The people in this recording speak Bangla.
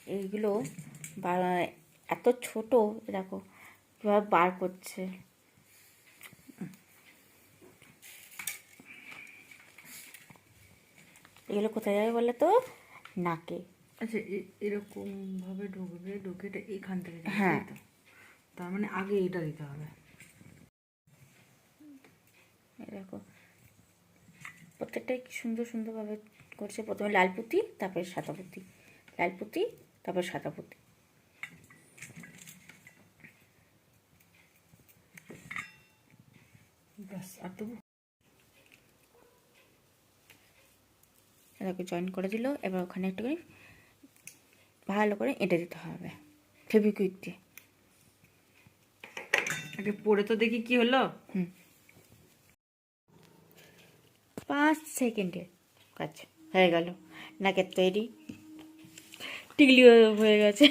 এইগুলো এত ছোট, দেখো কীভাবে বার করছে। এগুলো কোথায় যাবে বলে তো? নাকে। আচ্ছা, এরকম ভাবে ঢুকবে, ঢুকে এটা এখান থেকে যাবে, হ্যাঁ। তাই তো? তার মানে আগে এটা দিতে হবে। দেখো প্রত্যেকটাই কি সুন্দর সুন্দরভাবে করছে। প্রথমে লাল পুঁতি, তারপরে সাদা পুঁতি, লাল পুঁতি, তারপরে সাদা পুঁতি। ব্যাস, আর তবু এটাকে জয়েন করে দিল। এবার ওখানে একটুখানি ভালো করে এঁটে দিতে হবে ফেভিকুইক দিয়ে। আগে পরে তো দেখি কি হলো। 5 সেকেন্ডের কাজ হয়ে গেল। নাকের তৈরি, টিকলি হয়ে গেছে।